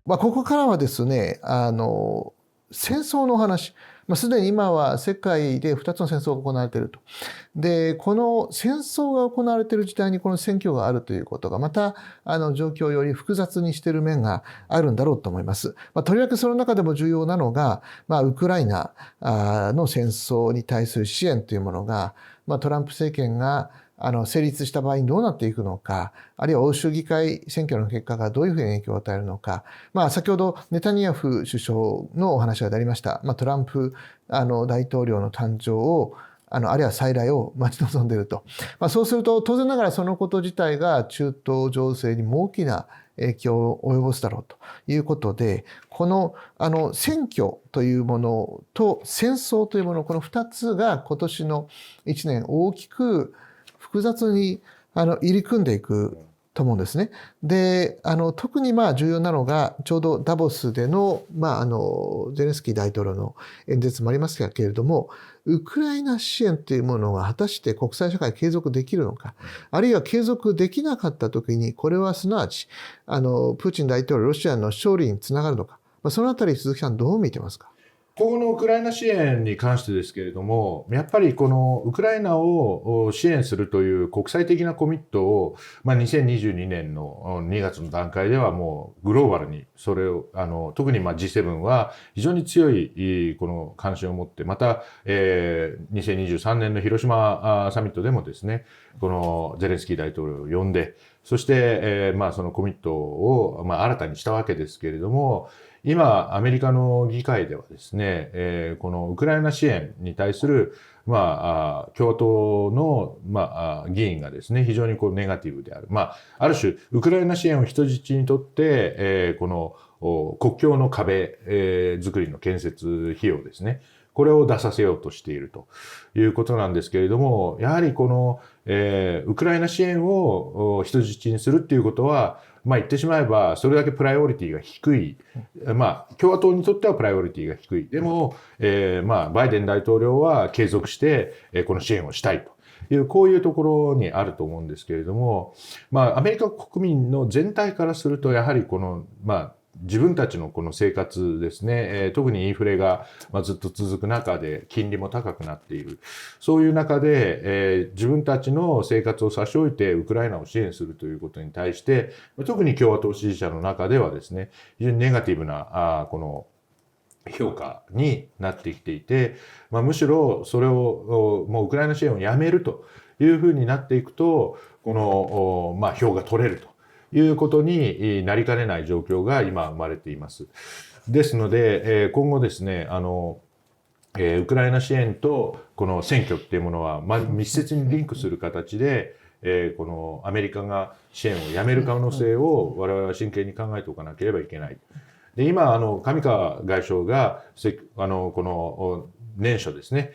ここからはですね、戦争の話、すでに今は世界で2つの戦争が行われていると。で、この戦争が行われている時代にこの選挙があるということが、また状況をより複雑にしている面があるんだろうと思います。とりわけその中でも重要なのが、ウクライナの戦争に対する支援というものが、トランプ政権が成立した場合にどうなっていくのか、あるいは欧州議会選挙の結果がどういうふうに影響を与えるのか、先ほどネタニヤフ首相のお話がありました、トランプ大統領の誕生をあるいは再来を待ち望んでいると。そうすると当然ながらそのこと自体が中東情勢にも大きな影響を及ぼすだろうということで、この選挙というものと戦争というもの、この2つが今年の1年大きく複雑に入り組んでいくと思うんですね。で、特に重要なのがちょうどダボスでの、ゼレンスキー大統領の演説もありますけれども、ウクライナ支援というものが果たして国際社会継続できるのか、あるいは継続できなかったときに、これはすなわちプーチン大統領、ロシアの勝利につながるのか、そのあたり鈴木さんどう見てますか？今後のウクライナ支援に関してですけれども、やっぱりこのウクライナを支援するという国際的なコミットを、2022年の2月の段階ではもうグローバルにそれを、特にG7 は非常に強いこの関心を持って、また、2023年の広島サミットでもですね、このゼレンスキー大統領を呼んで、そして、そのコミットを、新たにしたわけですけれども、今、アメリカの議会ではですね、このウクライナ支援に対する、共和党の、議員がですね、非常にネガティブである。ある種、ウクライナ支援を人質にとって、この国境の壁、作りの建設費用ですね。これを出させようとしているということなんですけれども、やはりこの、ウクライナ支援を人質にするっていうことは、言ってしまえば、それだけプライオリティが低い。共和党にとってはプライオリティが低い。でも、バイデン大統領は継続して、この支援をしたいという、こういうところにあると思うんですけれども、アメリカ国民の全体からすると、やはりこの、自分たちのこの生活ですね、特にインフレがずっと続く中で金利も高くなっている。そういう中で、自分たちの生活を差し置いてウクライナを支援するということに対して、特に共和党支持者の中ではですね、非常にネガティブな、この評価になってきていて、むしろそれをもうウクライナ支援をやめるというふうになっていくと、この、票が取れるということになりかねない状況が今生まれています。ですので、今後ですね、ウクライナ支援とこの選挙っていうものは、密接にリンクする形で、このアメリカが支援をやめる可能性を我々は真剣に考えておかなければいけない。で、今、上川外相が、この年初ですね、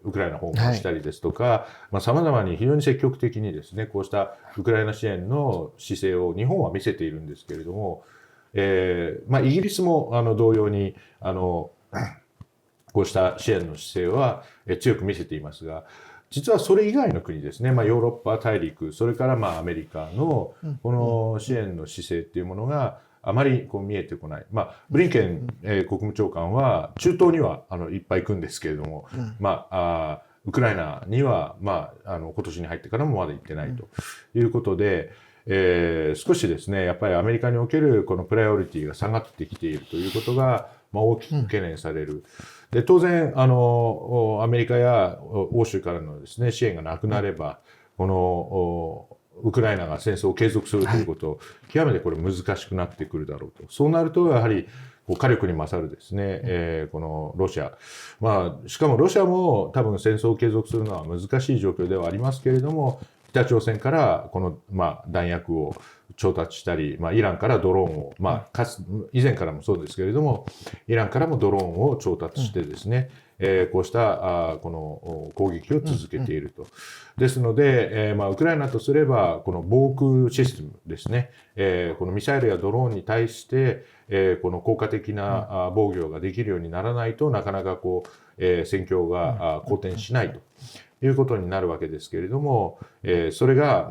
ウクライナ訪問したりですとか、様々に非常に積極的にですね、こうしたウクライナ支援の姿勢を日本は見せているんですけれども、イギリスも同様にこうした支援の姿勢は強く見せていますが、実はそれ以外の国ですね、ヨーロッパ大陸、それからアメリカのこの支援の姿勢っていうものがあまり見えてこない。ブリンケン、国務長官は中東にはいっぱい行くんですけれども、ウクライナには今年に入ってからもまだ行ってないということで、少しですね、やっぱりアメリカにおけるこのプライオリティが下がってきているということが大きく懸念される。で、当然アメリカや欧州からのですね、支援がなくなれば、このウクライナが戦争を継続するということを極めてこれ難しくなってくるだろうと。そうなるとやはり火力に勝るですね、このロシア。しかもロシアも多分戦争を継続するのは難しい状況ではありますけれども、北朝鮮からこの弾薬を調達したり、イランからドローンを、以前からもそうですけれども、イランからもドローンを調達してですね、こうしたこの攻撃を続けていると。ですので、ウクライナとすれば、この防空システムですね、このミサイルやドローンに対して、この効果的な防御ができるようにならないとなかなか戦況が好転しないということになるわけですけれども、それが、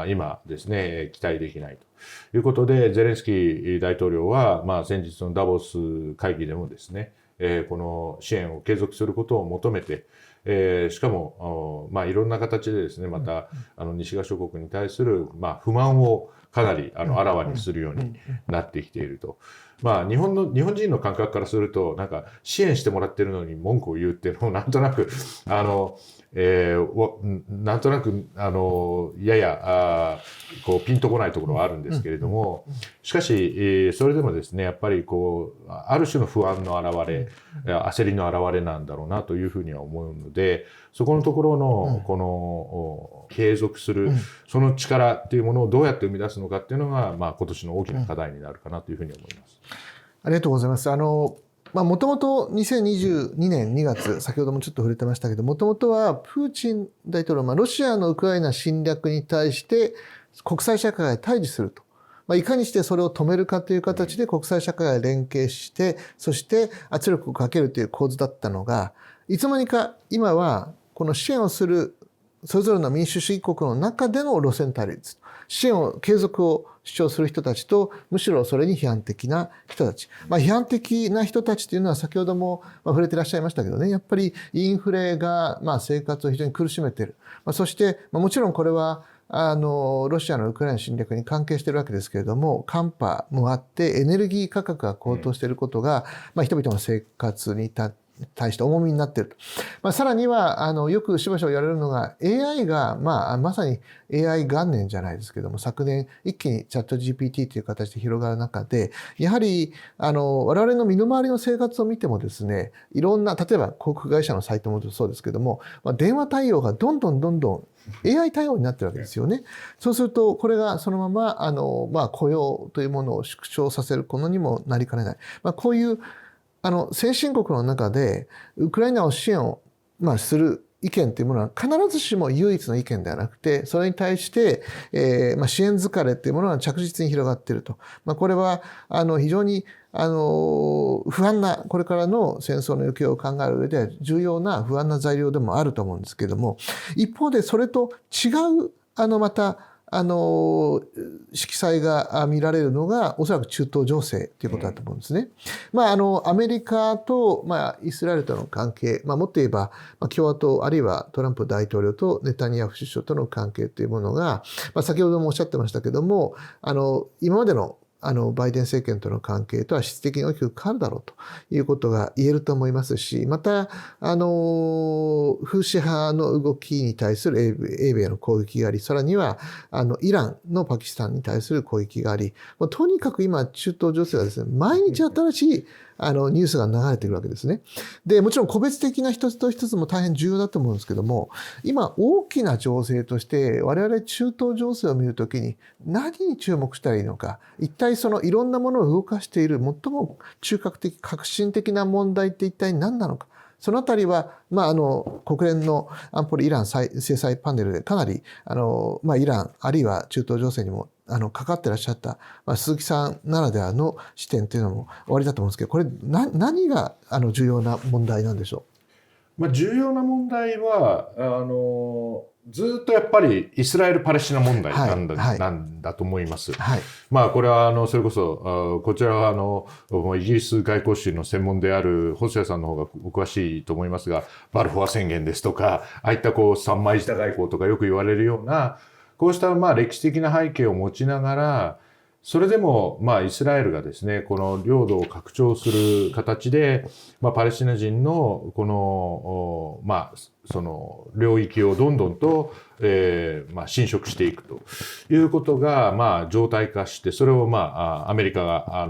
今ですね、期待できないということで、ゼレンスキー大統領は、先日のダボス会議でもですね、この支援を継続することを求めて、しかも、いろんな形でですね、また西側諸国に対する、不満をかなりあらわにするようになってきていると。日本人の感覚からすると、なんか支援してもらってるのに文句を言うっていうのをなんとなくややこうピンとこないところはあるんですけれども、しかし、それでもですね、やっぱりこうある種の不安の表れ、焦りの表れなんだろうなというふうには思うので、そこのところのこの継続するその力っていうものをどうやって生み出すのかっていうのが、今年の大きな課題になるかなというふうに思います。ありがとうございます。もともと2022年2月、先ほどもちょっと触れてましたけど、もともとはプーチン大統領、ロシアのウクライナ侵略に対して国際社会が対峙すると。いかにしてそれを止めるかという形で国際社会が連携して、そして圧力をかけるという構図だったのが、いつの間にか今はこの支援をするそれぞれの民主主義国の中での路線対立、支援を継続を主張する人たちと、むしろそれに批判的な人たち。批判的な人たちというのは先ほども触れていらっしゃいましたけどね、やっぱりインフレが生活を非常に苦しめている。そしてもちろんこれはロシアのウクライナ侵略に関係しているわけですけれども、寒波もあってエネルギー価格が高騰していることが、人々の生活に対して重みになっていると。さらにはよくしばしば言われるのが AI が、まさに AI 元年じゃないですけども、昨年一気にチャット GPT という形で広がる中で、やはり我々の身の回りの生活を見てもですね、いろんな例えば航空会社のサイトもそうですけども、電話対応がどんどんAI 対応になってるわけですよね。そうするとこれがそのまま雇用というものを縮小させることにもなりかねない。こういう先進国の中でウクライナを支援をする意見というものは必ずしも唯一の意見ではなくて、それに対して支援疲れというものが着実に広がっていると。これは非常に不安なこれからの戦争の行方を考える上では重要な不安な材料でもあると思うんですけれども、一方でそれと違うまた色彩が見られるのがおそらく中東情勢ということだと思うんですね。アメリカとイスラエルとの関係、もっと言えば共和党あるいはトランプ大統領とネタニヤフ首相との関係というものが、先ほどもおっしゃってましたけども、今までのバイデン政権との関係とは質的に大きく変わるだろうということが言えると思いますし、またフーシ派の動きに対する英米の攻撃があり、さらにはイランのパキスタンに対する攻撃があり、とにかく今中東情勢はですね、毎日新しいニュースが流れているわけですね。で、もちろん個別的な一つと一つも大変重要だと思うんですけども、今大きな情勢として我々中東情勢を見るときに何に注目したらいいのか、一体そのいろんなものを動かしている最も中核的革新的な問題って一体何なのか。そのあたりは、国連の安保理イラン制裁パネルでかなりイランあるいは中東情勢にも関わってらっしゃった、鈴木さんならではの視点というのもおありだと思うんですけど、これ何が重要な問題なんでしょう。重要な問題はずっとやっぱりイスラエル・パレスチナ問題なんだと思います。これはそれこそこちらはイギリス外交史の専門である細谷さんの方がお詳しいと思いますが、バルフォア宣言ですとか、ああいった三枚舌外交とかよく言われるようなこうした歴史的な背景を持ちながら、それでもイスラエルがですね、この領土を拡張する形でパレスチナ人のこのその領域をどんどんと侵食していくということが常態化して、それをアメリカが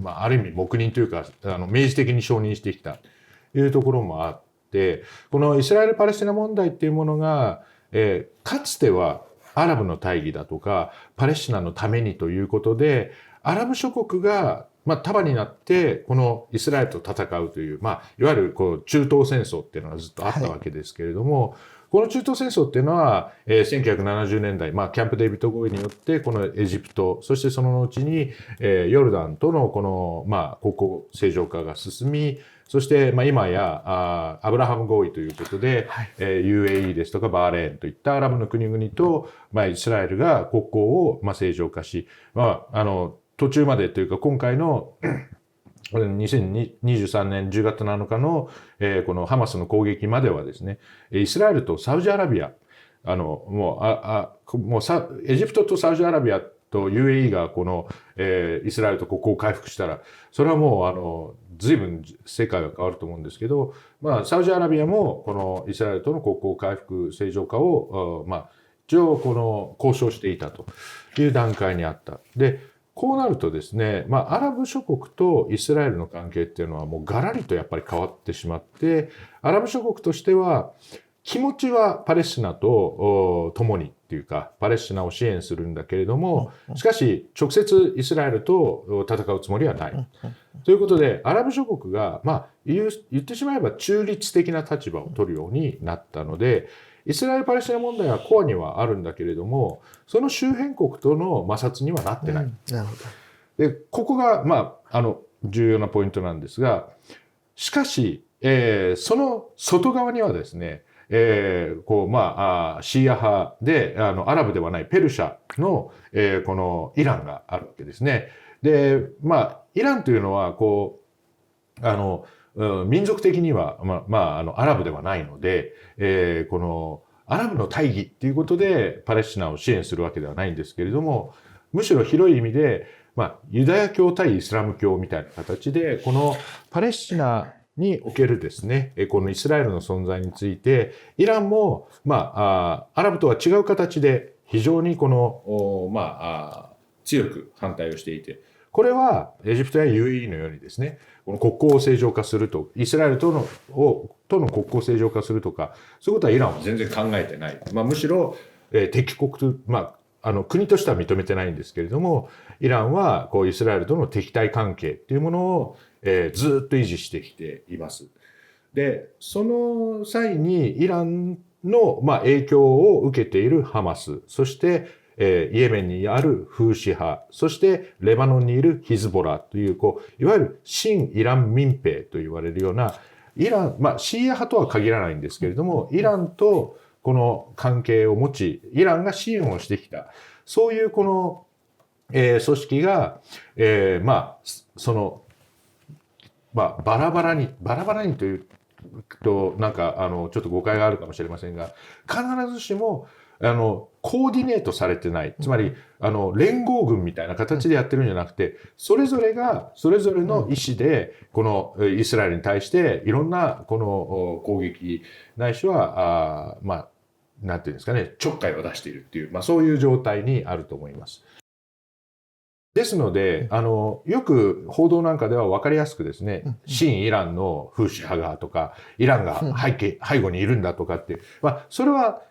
ある意味黙認というか明示的に承認してきたというところもあって、このイスラエル・パレスチナ問題っていうものがかつてはアラブの大義だとかパレスチナのためにということで、アラブ諸国が束になってこのイスラエルと戦うという、いわゆる中東戦争っていうのがずっとあったわけですけれども、この中東戦争っていうのは1970年代、キャンプデービッド合意によってこのエジプト、そしてその後にヨルダンとのこの国交正常化が進み、そして、今やアブラハム合意ということで、UAE ですとかバーレーンといったアラブの国々と、イスラエルが国交を正常化し、途中までというか今回の2023年10月7日の、このハマスの攻撃まではですね、イスラエルとサウジアラビア、エジプトとサウジアラビアと UAE がこの、イスラエルと国交を回復したら、それはもう随分世界が変わると思うんですけど、サウジアラビアもこのイスラエルとの国交回復正常化を、一応この交渉していたという段階にあった。で、こうなるとですね、アラブ諸国とイスラエルの関係っていうのはもうガラリとやっぱり変わってしまって、アラブ諸国としては気持ちはパレスチナと共にっていうか、パレスチナを支援するんだけれども、しかし直接イスラエルと戦うつもりはない。ということで、アラブ諸国が、言ってしまえば中立的な立場を取るようになったので、イスラエル・パレスチナ問題はコアにはあるんだけれども、その周辺国との摩擦にはなってない。なるほど。で、ここが、重要なポイントなんですが、しかし、その外側にはですね、シーア派で、アラブではないペルシャの、このイランがあるわけですね。で、イランというのは、民族的には、アラブではないので、このアラブの大義っていうことでパレスチナを支援するわけではないんですけれども、むしろ広い意味で、ユダヤ教対イスラム教みたいな形で、このパレスチナにおけるですね、このイスラエルの存在について、イランも、アラブとは違う形で非常にこの、強く反対をしていて、これはエジプトや UAE のようにですね、この国交を正常化すると、イスラエルとの国交を正常化するとか、そういうことはイランは全然考えてない。むしろ、敵国と、国としては認めてないんですけれども、イランはこうイスラエルとの敵対関係っていうものを、ずっと維持してきています。で、その際にイランの、影響を受けているハマス、そしてイエメンにあるフーシ派、そしてレバノンにいるヒズボラという、いわゆる親イラン民兵と言われるような、イラン、シーア派とは限らないんですけれども、イランとこの関係を持ち、イランが支援をしてきた、そういうこの、組織が、バラバラにというと、ちょっと誤解があるかもしれませんが、必ずしも、コーディネートされてない。つまり、連合軍みたいな形でやってるんじゃなくて、それぞれが、それぞれの意思で、このイスラエルに対して、いろんな、この攻撃、ないしは、なんていうんですかね、ちょっかいを出しているっていう、そういう状態にあると思います。ですので、よく報道なんかでは分かりやすくですね、親イランのフーシ派がとか、イランが背後にいるんだとかって、それは、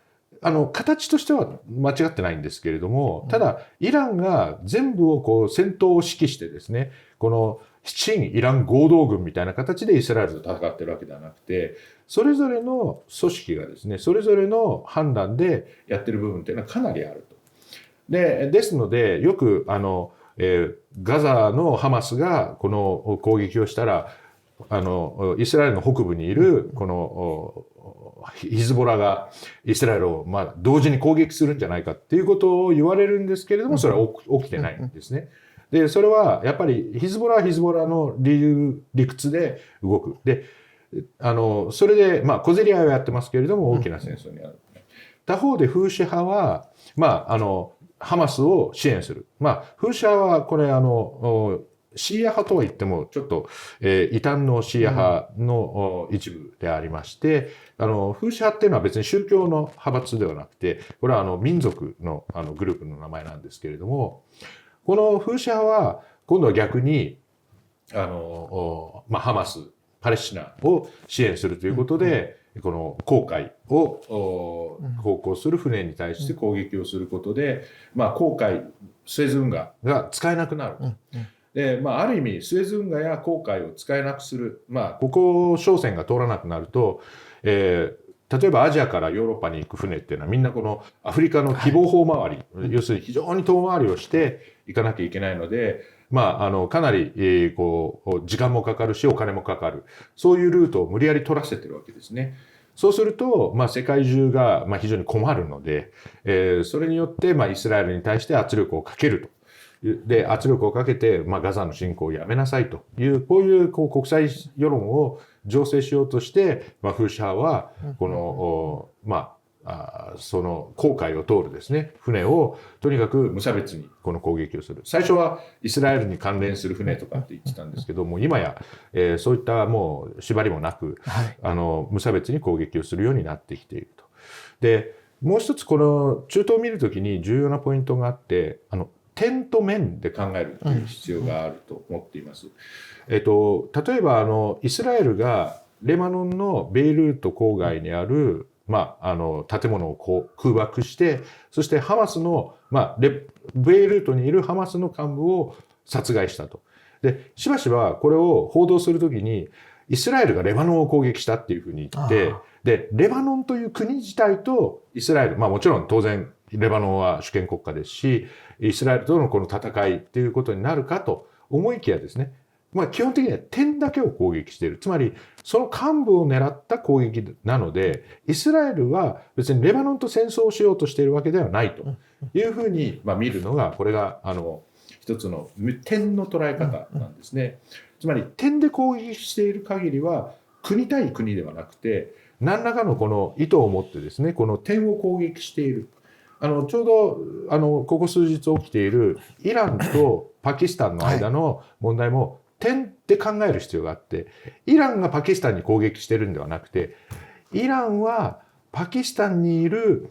形としては間違ってないんですけれども、ただ、イランが全部を戦闘を指揮してですね、この親イラン合同軍みたいな形でイスラエルと戦ってるわけではなくて、それぞれの組織がですね、それぞれの判断でやってる部分っていうのはかなりあると。ですので、よく、ガザのハマスがこの攻撃をしたら、イスラエルの北部にいる、この、ヒズボラがイスラエルを同時に攻撃するんじゃないかっていうことを言われるんですけれども、それは起きてないんですね。で、それはやっぱりヒズボラはヒズボラの理屈で動く。で、それで、小競り合いをやってますけれども、大きな戦争になる。他方でフーシ派は、ハマスを支援する。フーシ派は、これ、シーア派とは言っても、ちょっと、異端のシーア派の一部でありまして、フーシ派っていうのは別に宗教の派閥ではなくて、これは民族のグループの名前なんですけれども、このフーシ派は、今度は逆に、ハマス、パレスチナを支援するということで、この航海を航行する船に対して攻撃をすることで、航海、スエズ運河が使えなくなる。で、ある意味、スエズ運河や航海を使えなくする。ここ商船が通らなくなると、例えばアジアからヨーロッパに行く船っていうのはみんなこのアフリカの喜望峰回り、要するに非常に遠回りをして行かなきゃいけないので、かなり、時間もかかるしお金もかかる、そういうルートを無理やり取らせてるわけですね。そうすると、世界中が非常に困るので、それによってイスラエルに対して圧力をかけると。で、圧力をかけて、ガザの侵攻をやめなさいという、こういう国際世論を醸成しようとして、フーシ派は、その航海を通るですね、船をとにかく無差別にこの攻撃をする。最初はイスラエルに関連する船とかって言ってたんですけども、今や、そういったもう縛りもなく、無差別に攻撃をするようになってきていると。で、もう一つこの中東を見るときに重要なポイントがあって、点と面で考えるという必要があると思っています。例えばイスラエルがレバノンのベイルート郊外にある建物を空爆して、そしてハマスの、ベイルートにいるハマスの幹部を殺害したと。で、しばしばこれを報道するときに、イスラエルがレバノンを攻撃したっていうふうに言って、で、レバノンという国自体とイスラエル、もちろん当然レバノンは主権国家ですし、イスラエルとのこの戦いっていうことになるかと思いきやですね、基本的には点だけを攻撃している。つまり、その幹部を狙った攻撃なので、イスラエルは別にレバノンと戦争をしようとしているわけではないというふうに見るのが、これが一つの点の捉え方なんですね。つまり、点で攻撃している限りは、国対国ではなくて、何らかのこの意図を持ってですね、この点を攻撃している。ちょうどここ数日起きているイランとパキスタンの間の問題も点で考える必要があって、イランがパキスタンに攻撃してるんではなくて、イランはパキスタンにいる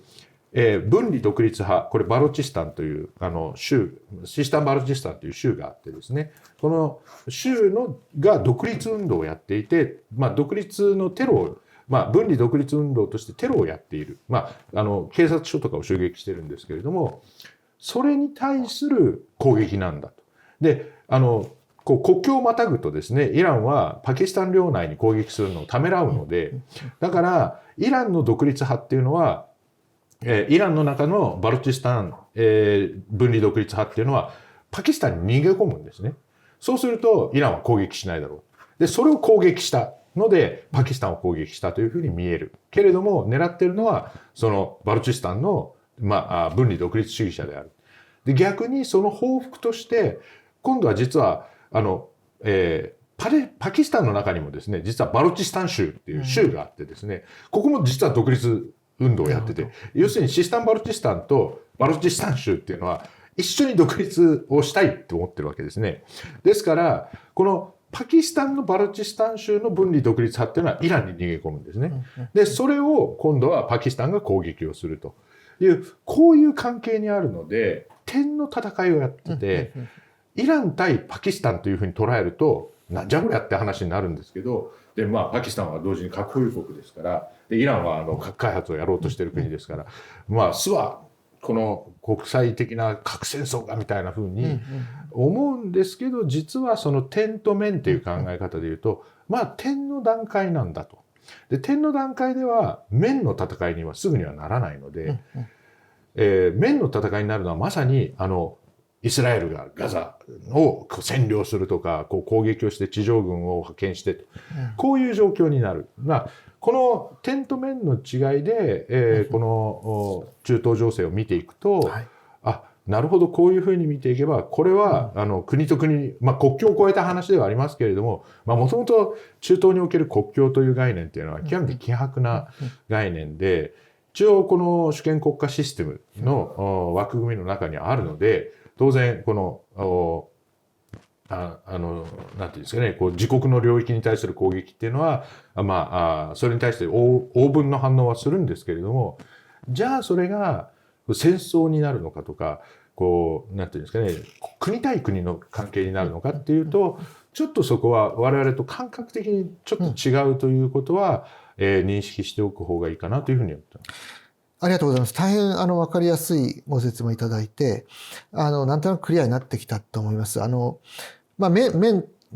分離独立派、これバロチスタンという州、シスタンバロチスタンという州があってですね、この州が独立運動をやっていて、独立のテロを分離独立運動としてテロをやっている。警察署とかを襲撃してるんですけれども、それに対する攻撃なんだと。で、国境をまたぐとですね、イランはパキスタン領内に攻撃するのをためらうので、だから、イランの独立派っていうのは、イランの中のバルチスタン、分離独立派っていうのは、パキスタンに逃げ込むんですね。そうすると、イランは攻撃しないだろう。で、それを攻撃したので、パキスタンを攻撃したというふうに見える。けれども、狙っているのは、そのバルチスタンの、分離独立主義者である。で、逆にその報復として、今度は実は、パキスタンの中にもですね、実はバルチスタン州っていう州があってですね、ここも実は独立運動をやってて、要するにシスタンバルチスタンとバルチスタン州っていうのは一緒に独立をしたいって思ってるわけですね。ですから、このパキスタンのバルチスタン州の分離独立派っていうのはイランに逃げ込むんですね。で、それを今度はパキスタンが攻撃をするという、こういう関係にあるので、点の戦いをやってて、イラン対パキスタンというふうに捉えると、なんじゃこりゃって話になるんですけど、で、パキスタンは同時に核保有国ですから、で、イランは核開発をやろうとしている国ですから、巣はこの国際的な核戦争がみたいなふうに思うんですけど、実はその点と面という考え方でいうと、点の段階なんだと。で、点の段階では面の戦いにはすぐにはならないので、面の戦いになるのはまさにイスラエルがガザを占領するとか、攻撃をして地上軍を派遣してと、こういう状況になる。この点と面の違いで、この中東情勢を見ていくと、なるほど、こういうふうに見ていけば、これは国と国、国境を越えた話ではありますけれども、もともと中東における国境という概念というのは極めて希薄な概念で、一応この主権国家システムの枠組みの中にあるので、当然このなんていうんですかね、自国の領域に対する攻撃っていうのは、それに対して応分の反応はするんですけれども、じゃあそれが戦争になるのかとか、なんていうんですかね、国対国の関係になるのかっていうと、ちょっとそこは我々と感覚的にちょっと違うということは、認識しておく方がいいかなというふうに思ってます。ありがとうございます。大変分かりやすいご説明いただいて、なんとなくクリアになってきたと思います。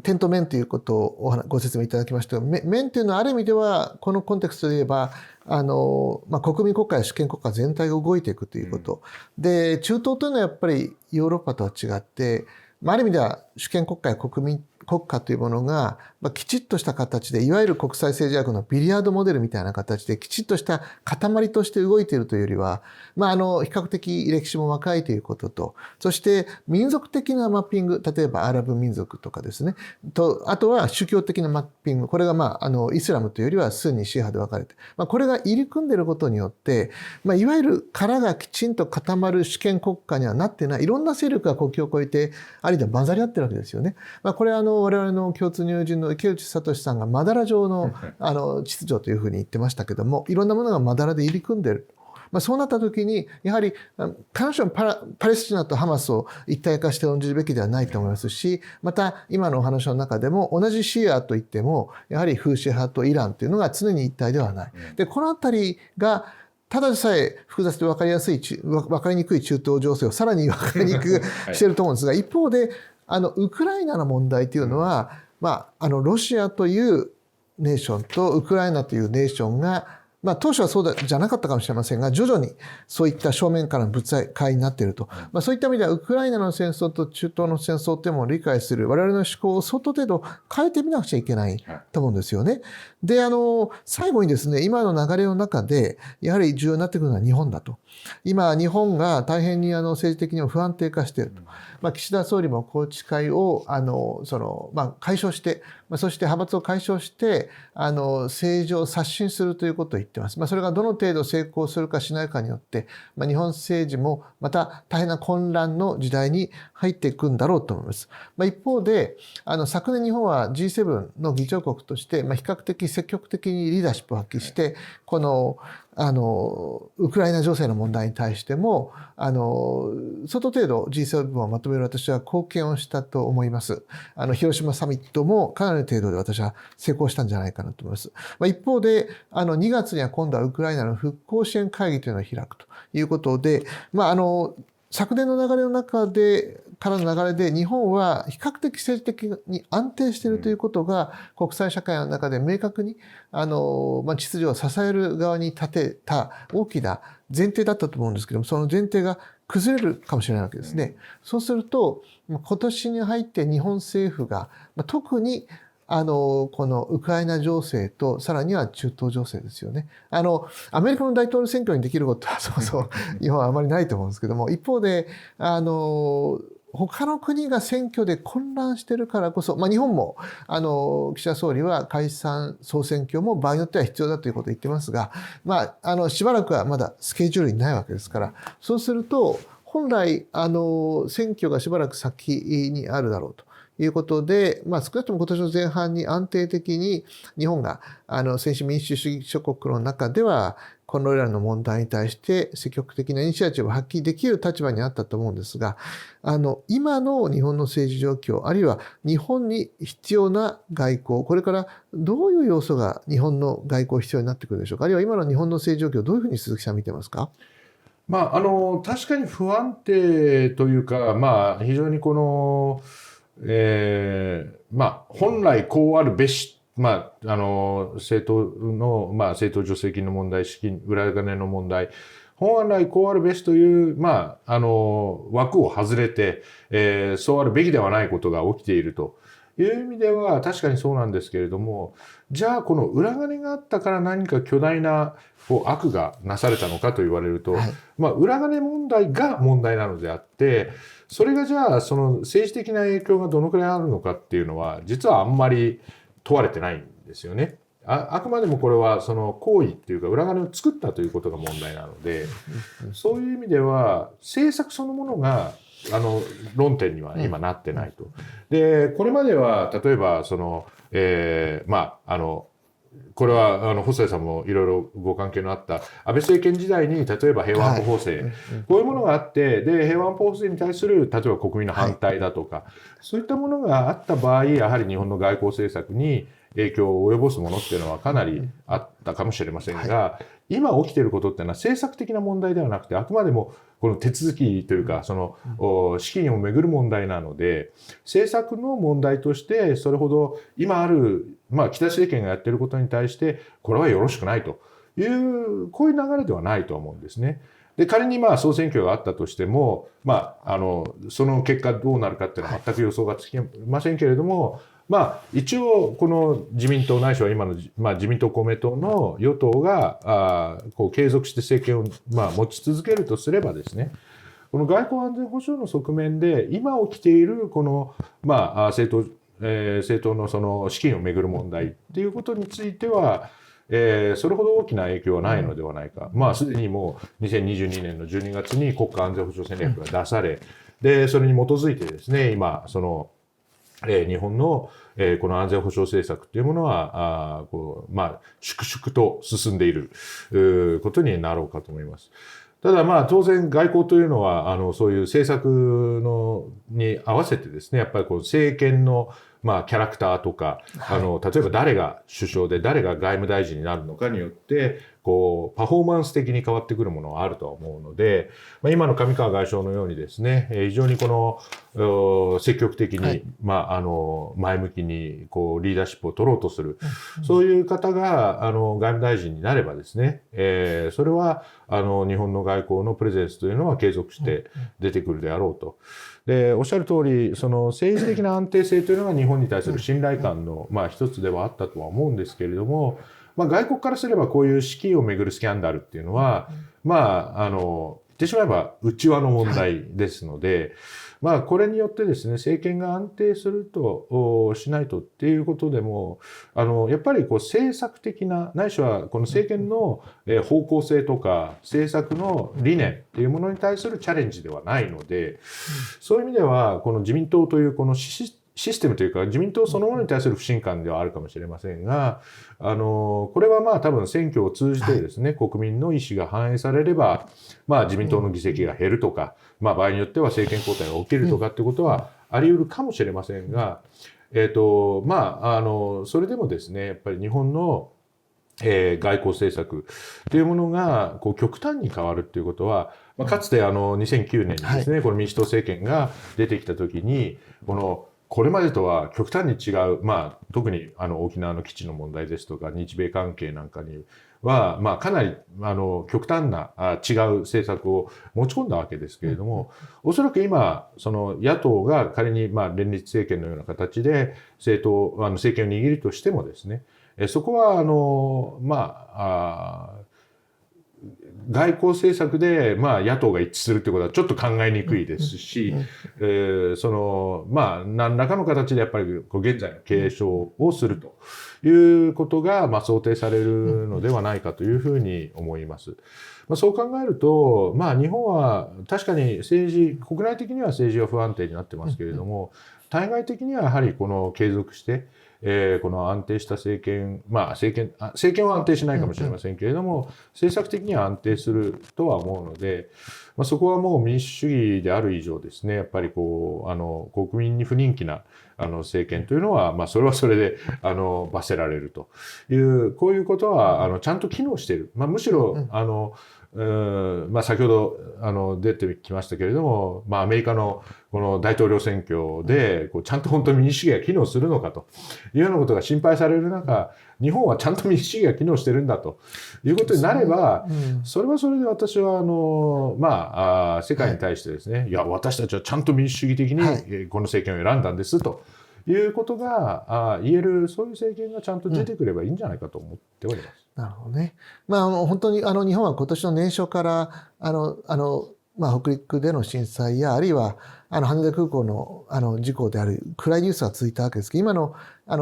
点と面ということをご説明いただきましたが、面というのはある意味では、このコンテクストで言えば、国民国家や主権国家全体が動いていくということ。で、中東というのはやっぱりヨーロッパとは違って、ある意味では主権国家や国家というものが、きちっとした形で、いわゆる国際政治学のビリヤードモデルみたいな形できちっとした塊として動いているというよりは、比較的歴史も若いということと、そして民族的なマッピング、例えばアラブ民族とかですね、あとは宗教的なマッピング、これがイスラムというよりはスンニシー派で分かれて、これが入り組んでいることによって、いわゆる殻がきちんと固まる主権国家にはなってない、いろんな勢力が国境を越えて、あるいは混ざり合ってるわけですよね。これは我々の共通友人の池内聡さんがまだら状の秩序というふうに言ってましたけども、いろんなものがまだらで入り組んでいる。そうなった時に、やはり必ずしもパレスチナとハマスを一体化して論じるべきではないと思いますし、また今のお話の中でも同じシーアといっても、やはりフーシ派とイランというのが常に一体ではない。で、このあたりがただでさえ複雑で分かりにくい中東情勢をさらに分かりにくくしていると思うんですが、一方でウクライナの問題というのは、ロシアというネーションとウクライナというネーションが、当初はそうじゃなかったかもしれませんが、徐々にそういった正面からのぶつかりになっていると。そういった意味では、ウクライナの戦争と中東の戦争というものを理解する我々の思考を相当程度変えてみなくちゃいけないと思うんですよね。で、最後にですね、今の流れの中で、やはり重要になってくるのは日本だと。今、日本が大変に政治的にも不安定化していると。岸田総理も宏池会を解消して、そして派閥を解消して、政治を刷新するということを言ってます。それがどの程度成功するかしないかによって、日本政治もまた大変な混乱の時代に入っていくんだろうと思います。一方で、昨年日本は G7 の議長国として、比較的積極的にリーダーシップを発揮して、このウクライナ情勢の問題に対しても、相当程度 G7 をまとめる私は貢献をしたと思います。広島サミットもかなりの程度で私は成功したんじゃないかなと思います。一方で、2月には今度はウクライナの復興支援会議というのを開くということで、昨年の流れの中で、からの流れで日本は比較的政治的に安定しているということが国際社会の中で明確に秩序を支える側に立てた大きな前提だったと思うんですけども、その前提が崩れるかもしれないわけですね。そうすると今年に入って日本政府が特にこのウクライナ情勢とさらには中東情勢ですよね。アメリカの大統領選挙にできることはそうそう日本はあまりないと思うんですけども、一方で他の国が選挙で混乱しているからこそ、日本も岸田総理は解散総選挙も場合によっては必要だということを言ってますが、しばらくはまだスケジュールにないわけですから、そうすると本来選挙がしばらく先にあるだろうということで、少なくとも今年の前半に安定的に日本が先進民主主義諸国の中ではこのらの問題に対して積極的なイニシアチブを発揮できる立場にあったと思うんですが、今の日本の政治状況、あるいは日本に必要な外交、これからどういう要素が日本の外交必要になってくるでしょうか。あるいは今の日本の政治状況をどういうふうに鈴木さん見てますか。確かに不安定というか、非常にこの本来こうあるべし、政党助成金の問題、資金、裏金の問題、本来こうあるべしという、枠を外れて、そうあるべきではないことが起きているという意味では確かにそうなんですけれども、じゃあこの裏金があったから何か巨大な悪がなされたのかと言われると、裏金問題が問題なのであって、それがじゃあその政治的な影響がどのくらいあるのかっていうのは実はあんまり問われてないんですよね。あくまでもこれはその行為っていうか裏金を作ったということが問題なので、そういう意味では政策そのものが論点には今なってないと。で、これまでは例えばそのこれは細谷さんもいろいろご関係のあった安倍政権時代に例えば平和安保法制、こういうものがあって、で平和安保法制に対する例えば国民の反対だとか、そういったものがあった場合、やはり日本の外交政策に影響を及ぼすものっていうのはかなりあったかもしれませんが、今起きていることっていうのは政策的な問題ではなくて、あくまでもこの手続きというかその資金をめぐる問題なので、政策の問題としてそれほど今ある岸田政権がやっていることに対してこれはよろしくないというこういう流れではないと思うんですね。で、仮に総選挙があったとしても、その結果どうなるかっていうのは全く予想がつきませんけれども、一応、この自民党ないしは今の、自民党公明党の与党が、継続して政権を、持ち続けるとすればですね、この外交安全保障の側面で、今起きている、この、政党のその資金をめぐる問題っていうことについては、それほど大きな影響はないのではないか。すでにもう2022年の12月に国家安全保障戦略が出され、で、それに基づいてですね、今、日本の、この安全保障政策というものは、粛々と進んでいることになろうかと思います。ただ当然外交というのはそういう政策に合わせてですね、やっぱり政権のキャラクターとか、例えば誰が首相で誰が外務大臣になるのかによってパフォーマンス的に変わってくるものはあるとは思うので、今の上川外相のようにですね、非常に積極的に、前向きにリーダーシップを取ろうとする、そういう方が外務大臣になればですね、それは日本の外交のプレゼンスというのは継続して出てくるであろうと。で、おっしゃる通り、政治的な安定性というのが日本に対する信頼感の一つではあったとは思うんですけれども、外国からすればこういう資金をめぐるスキャンダルっていうのは、言ってしまえば内輪の問題ですので、これによってですね、政権が安定するとしないとっていうことでも、やっぱり政策的な、ないしはこの政権の方向性とか政策の理念っていうものに対するチャレンジではないので、そういう意味では、この自民党というこのシステムというか、自民党そのものに対する不信感ではあるかもしれませんが、これは多分選挙を通じてですね、国民の意思が反映されれば、自民党の議席が減るとか、場合によっては政権交代が起きるとかってことはあり得るかもしれませんが、それでもですね、やっぱり日本の外交政策というものが極端に変わるっていうことは、かつて2009年にですね、この民主党政権が出てきたときに、これまでとは極端に違う、特に沖縄の基地の問題ですとか、日米関係なんかには、かなり極端な違う政策を持ち込んだわけですけれども、おそらく今、野党が仮に連立政権のような形で政権を握るとしてもですね、そこは外交政策で野党が一致するということはちょっと考えにくいですし、何らかの形でやっぱり現在の継承をするということが想定されるのではないかというふうに思います。そう考えると、日本は確かに国内的には政治は不安定になってますけれども、対外的にはやはり継続して、この安定した政権は安定しないかもしれませんけれども、政策的には安定するとは思うので、そこはもう民主主義である以上ですね、やっぱり国民に不人気な政権というのは、それはそれで罰せられるという、こういうことはちゃんと機能している。むしろ先ほど出てきましたけれども、アメリカのこの大統領選挙でちゃんと本当に民主主義が機能するのかというようなことが心配される中、日本はちゃんと民主主義が機能してるんだということになれば、それはそれで私は世界に対してですね、いや私たちはちゃんと民主主義的にこの政権を選んだんですということが言える、そういう政権がちゃんと出てくればいいんじゃないかと思っております。なるほどね。本当に日本は今年の年初から北陸での震災や、あるいは羽田空港の事故である暗いニュースが続いたわけですけど、今の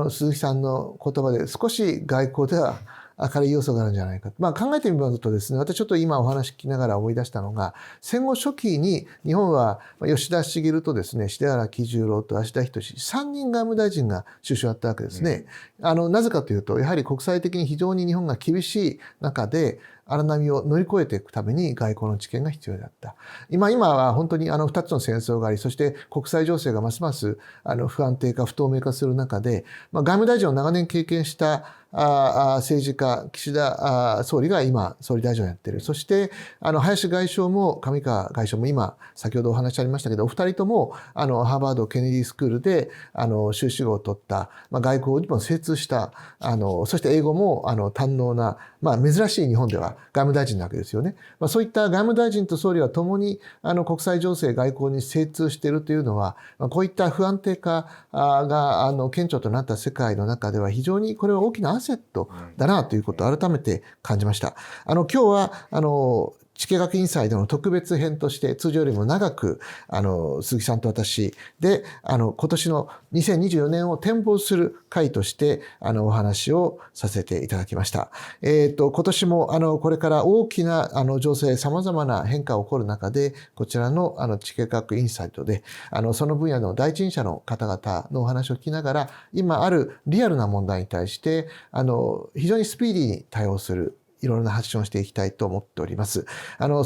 鈴木さんの言葉で少し外交では明るい要素があるんじゃないか。考えてみますとですね、私ちょっと今お話聞きながら思い出したのが、戦後初期に日本は吉田茂とですね、重原喜重郎と芦田仁3人外務大臣が首相だったわけですね。なぜかというと、やはり国際的に非常に日本が厳しい中で荒波を乗り越えていくために外交の知見が必要だった。今は本当に2つの戦争があり、そして国際情勢がますます不安定化、不透明化する中で、外務大臣を長年経験した政治家、岸田総理が今、総理大臣をやっている。そして、林外相も上川外相も今、先ほどお話ありましたけど、お二人とも、ハーバード・ケネディスクールで、修士号を取った、外交にも精通した、そして英語も堪能な、珍しい日本ではは外務大臣なわけですよね。そういった外務大臣と総理は共に国際情勢外交に精通しているというのは、こういった不安定化が顕著となった世界の中では非常にこれは大きなアセットだなということを改めて感じました。今日は地経学インサイトの特別編として通常よりも長く鈴木さんと私で今年の2024年を展望する会としてお話をさせていただきました。今年もこれから大きな情勢様々な変化が起こる中でこちらの地経学インサイトでその分野の第一人者の方々のお話を聞きながら今あるリアルな問題に対して非常にスピーディーに対応するいろいろな発信をしていきたいと思っております。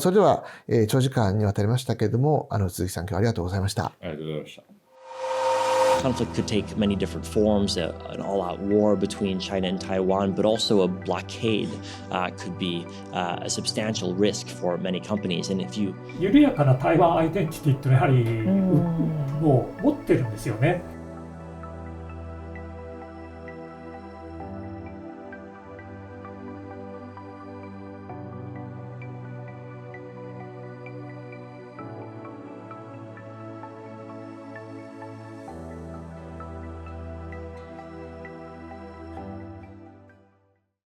それでは、長時間にわたりましたけれども、鈴木さん今日はありがとうございました。ありがとうございました。Conflict could take many different forms, an all-out war between China and Taiwan, but also a blockade could be a substantial risk for many companies. And if you 緩やかな台湾アイデンティティってやはりもう持ってるんですよね。